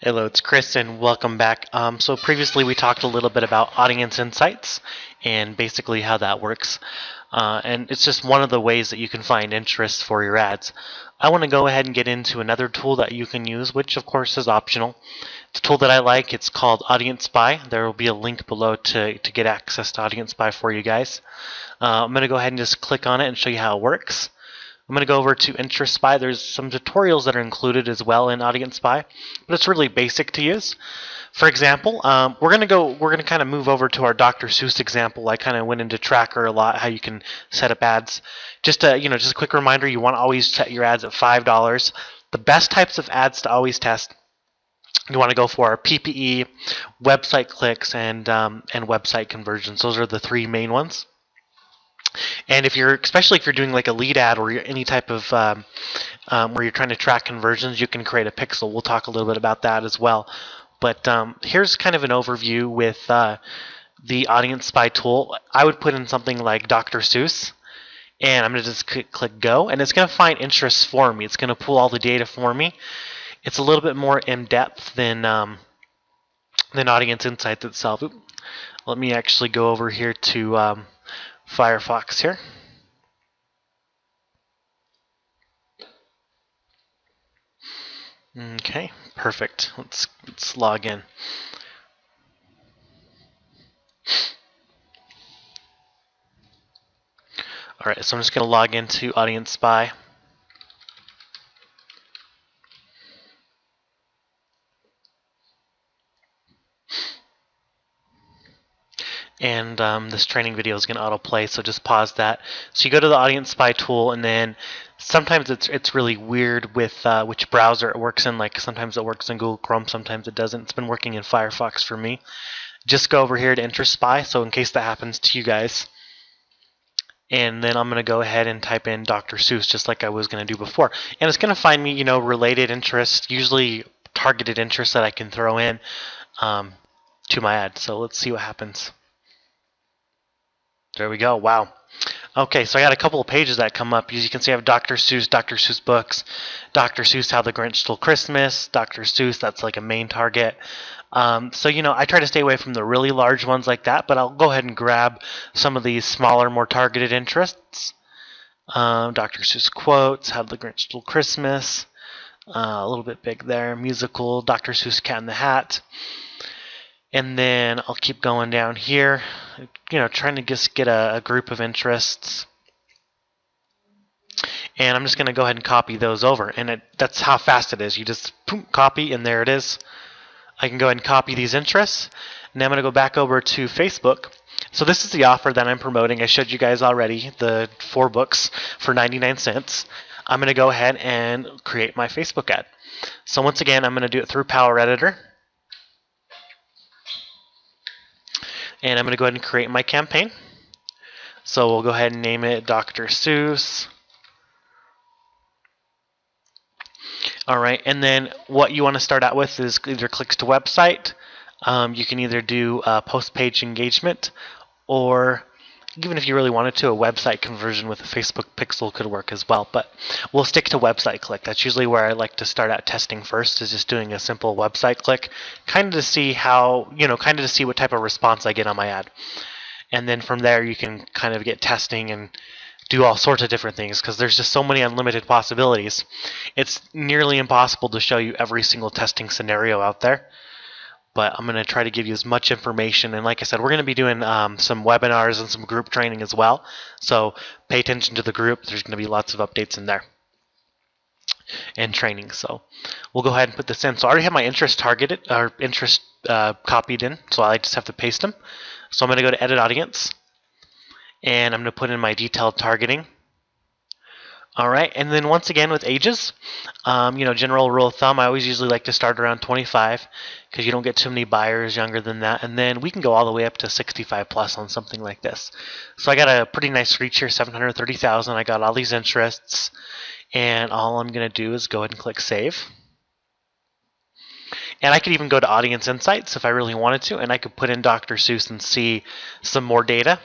Hello, it's Chris, and welcome back. So previously we talked a little bit about audience insights and basically how that works. And it's just one of the ways that you can find interest for your ads. I want to go ahead and get into another tool that you can use, which of course is optional. It's a tool that I like. It's called Audience Spy. There will be a link below to get access to Audience Spy for you guys. I'm going to go ahead and just click on it and show you how it works. I'm going to go over to Interest Spy. There's some tutorials that are included as well in Audience Spy, but it's really basic to use. For example, we're going to kind of move over to our Dr. Seuss example. I kind of went into Tracker a lot, how you can set up ads. Just a quick reminder, you want to always set your ads at $5. The best types of ads to always test you want to go for are PPE, website clicks, and website conversions. Those are the three main ones. And especially if you're doing like a lead ad or any type of where you're trying to track conversions, you can create a pixel. We'll talk a little bit about that as well. But here's kind of an overview with the Audience Spy tool. I would put in something like Dr. Seuss, and I'm going to just click Go, and it's going to find interests for me. It's going to pull all the data for me. It's a little bit more in depth than Audience Insights itself. Let me actually go over here to Firefox here. Okay, perfect. Let's log in. All right, so I'm just going to log into Audience Spy. And this training video is going to autoplay, so just pause that. So you go to the Audience Spy tool, and then sometimes it's really weird with which browser it works in. Like sometimes it works in Google Chrome, sometimes it doesn't. It's been working in Firefox for me. Just go over here to Interest Spy, so in case that happens to you guys. And then I'm going to go ahead and type in Dr. Seuss, just like I was going to do before. And it's going to find me, related interests, usually targeted interests that I can throw in to my ad. So let's see what happens. There we go. Wow. Okay, so I got a couple of pages that come up. As you can see, I have Dr. Seuss books, Dr. Seuss How the Grinch Stole Christmas, Dr. Seuss, that's like a main target. So, I try to stay away from the really large ones like that, but I'll go ahead and grab some of these smaller, more targeted interests. Dr. Seuss quotes, How the Grinch Stole Christmas, a little bit big there, musical, Dr. Seuss Cat in the Hat. And then I'll keep going down here, trying to just get a group of interests. And I'm just going to go ahead and copy those over. And that's how fast it is. You just boom, copy, and there it is. I can go ahead and copy these interests. Now I'm going to go back over to Facebook. So this is the offer that I'm promoting. I showed you guys already the 4 books for 99 cents. I'm going to go ahead and create my Facebook ad. So once again, I'm going to do it through Power Editor. And I'm going to go ahead and create my campaign. So we'll go ahead and name it Dr. Seuss. All right, and then what you want to start out with is either clicks to website. You can either do post-page engagement, or even if you really wanted to, a website conversion with a Facebook pixel could work as well. But we'll stick to website click. That's usually where I like to start out testing first, is just doing a simple website click, kind of to see how, kind of to see what type of response I get on my ad. And then from there, you can kind of get testing and do all sorts of different things, because there's just so many unlimited possibilities. It's nearly impossible to show you every single testing scenario out there. But I'm going to try to give you as much information. And like I said, we're going to be doing some webinars and some group training as well. So pay attention to the group. There's going to be lots of updates in there and training. So we'll go ahead and put this in. So I already have my interest targeted, or interest copied in. So I just have to paste them. So I'm going to go to Edit Audience. And I'm going to put in my detailed targeting. All right, and then once again with ages, general rule of thumb, I always usually like to start around 25 because you don't get too many buyers younger than that. And then we can go all the way up to 65 plus on something like this. So I got a pretty nice reach here, 730,000. I got all these interests, and all I'm going to do is go ahead and click Save. And I could even go to Audience Insights if I really wanted to, and I could put in Dr. Seuss and see some more data.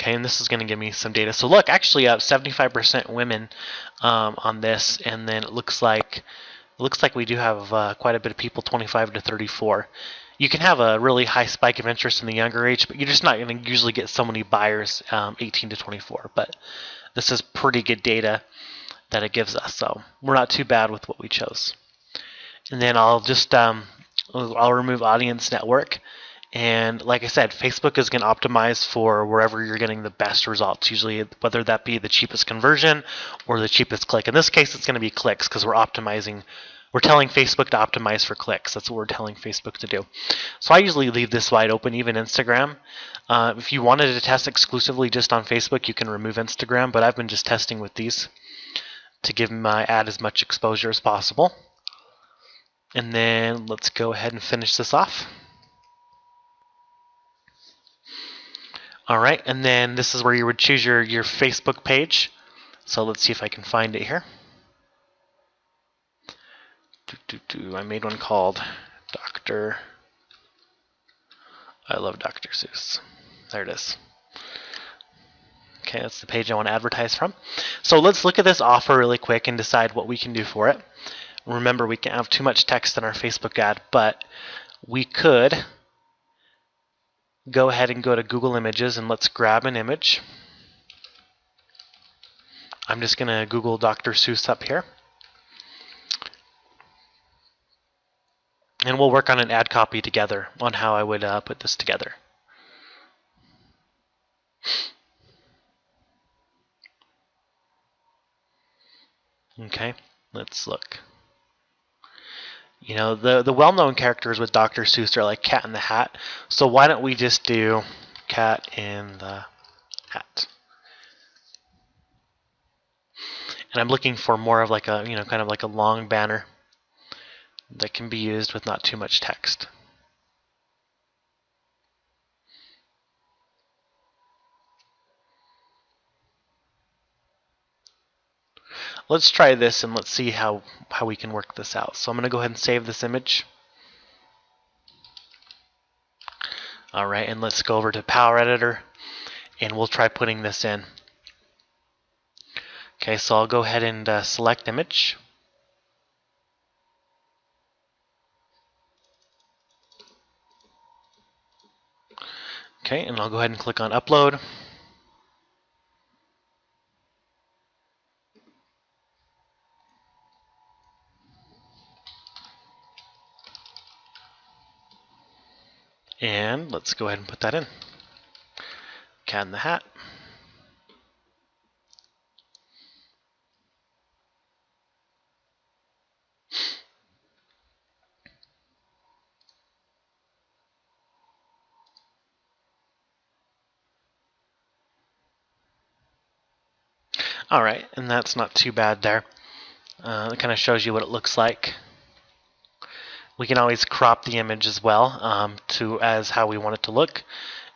Okay, and this is going to give me some data. So look, actually, 75% women on this, and then it looks like we do have quite a bit of people 25 to 34. You can have a really high spike of interest in the younger age, but you're just not going to usually get so many buyers 18 to 24. But this is pretty good data that it gives us, so we're not too bad with what we chose. And then I'll just I'll remove audience network. And like I said, Facebook is going to optimize for wherever you're getting the best results, usually whether that be the cheapest conversion or the cheapest click. In this case, it's going to be clicks because we're optimizing. We're telling Facebook to optimize for clicks. That's what we're telling Facebook to do. So I usually leave this wide open, even Instagram. If you wanted to test exclusively just on Facebook, you can remove Instagram, but I've been just testing with these to give my ad as much exposure as possible. And then let's go ahead and finish this off. All right, and then this is where you would choose your Facebook page. So let's see if I can find it here. I made one called Dr. I love Dr. Seuss. There it is. Okay, that's the page I want to advertise from. So let's look at this offer really quick and decide what we can do for it. Remember, we can't have too much text in our Facebook ad, but we could go ahead and go to Google Images and let's grab an image. I'm just going to Google Dr. Seuss up here. And we'll work on an ad copy together on how I would put this together. Okay, let's look. You know, the well-known characters with Dr. Seuss are like Cat in the Hat. So why don't we just do Cat in the Hat? And I'm looking for more of like a, kind of like a long banner that can be used with not too much text. Let's try this and let's see how we can work this out. So I'm going to go ahead and save this image. All right, and let's go over to Power Editor and we'll try putting this in. Okay, so I'll go ahead and select image. Okay, and I'll go ahead and click on Upload. And let's go ahead and put that in. Cat in the Hat. All right, and that's not too bad there. It kind of shows you what it looks like. We can always crop the image as well to as how we want it to look.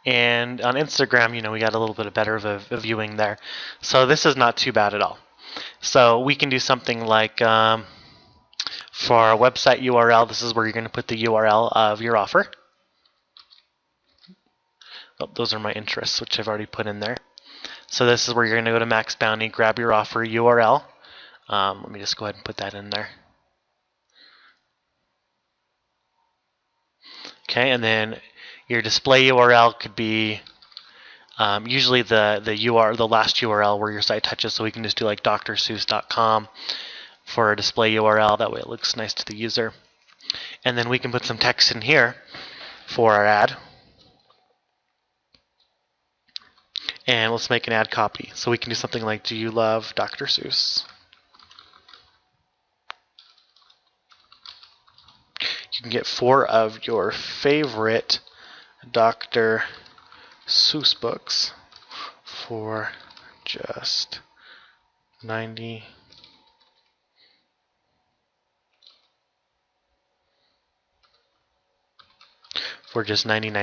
And on Instagram, we got a little bit better of a viewing there. So this is not too bad at all. So we can do something like for our website URL, this is where you're going to put the URL of your offer. Oh, those are my interests, which I've already put in there. So this is where you're going to go to Max Bounty, grab your offer URL. Let me just go ahead and put that in there. Okay, and then your display URL could be usually the last URL where your site touches. So we can just do like drseuss.com for a display URL. That way it looks nice to the user. And then we can put some text in here for our ad. And let's make an ad copy. So we can do something like, do you love Dr. Seuss? You can get 4 of your favorite Dr. Seuss books for just 99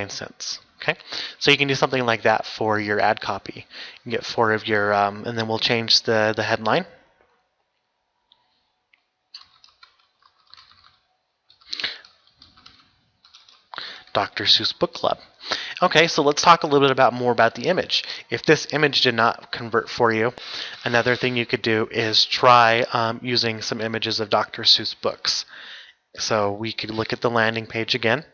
cents. Okay, so you can do something like that for your ad copy. You can get 4 of your, and then we'll change the headline. Dr. Seuss Book Club. Okay, so let's talk a little bit more about the image. If this image did not convert for you, another thing you could do is try using some images of Dr. Seuss books. So we could look at the landing page again.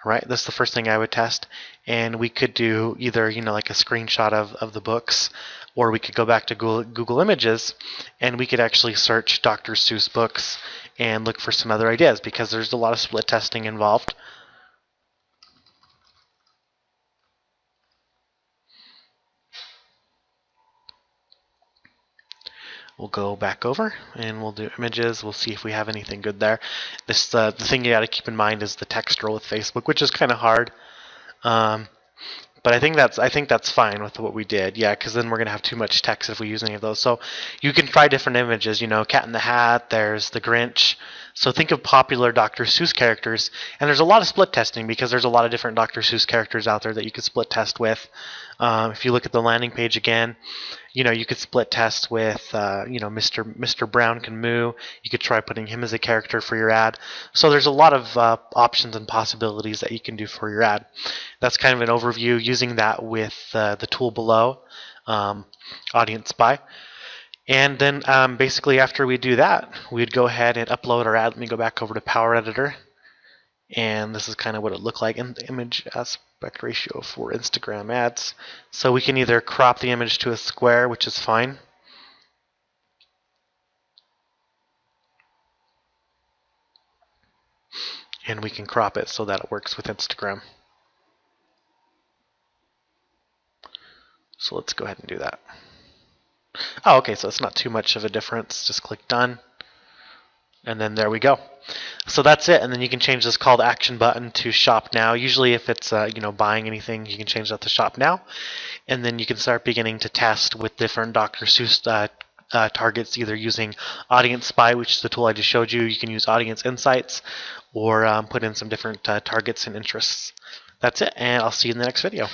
Right, that's the first thing I would test, and we could do either like a screenshot of the books, or we could go back to Google Images, and we could actually search Dr. Seuss books and look for some other ideas, because there's a lot of split testing involved. We'll go back over and we'll do images. We'll see if we have anything good there. This the thing you got to keep in mind is the text row with Facebook, which is kind of hard. But I think that's fine with what we did. Yeah, because then we're gonna have too much text if we use any of those. So you can try different images. Cat in the Hat. There's the Grinch. So think of popular Dr. Seuss characters, and there's a lot of split testing because there's a lot of different Dr. Seuss characters out there that you could split test with. If you look at the landing page again, you could split test with Mr. Brown Can Moo. You could try putting him as a character for your ad. So there's a lot of options and possibilities that you can do for your ad. That's kind of an overview using that with the tool below, Audience Spy. And then basically after we do that, we'd go ahead and upload our ad. Let me go back over to Power Editor. And this is kind of what it looked like in the image aspect ratio for Instagram ads. So we can either crop the image to a square, which is fine. And we can crop it so that it works with Instagram. So let's go ahead and do that. Oh, okay, so it's not too much of a difference. Just click Done. And then there we go. So that's it, and then you can change this call to action button to Shop Now. Usually if it's buying anything, you can change that to Shop Now. And then you can start beginning to test with different Dr. Seuss targets, either using Audience Spy, which is the tool I just showed you. You can use Audience Insights, or put in some different targets and interests. That's it, and I'll see you in the next video.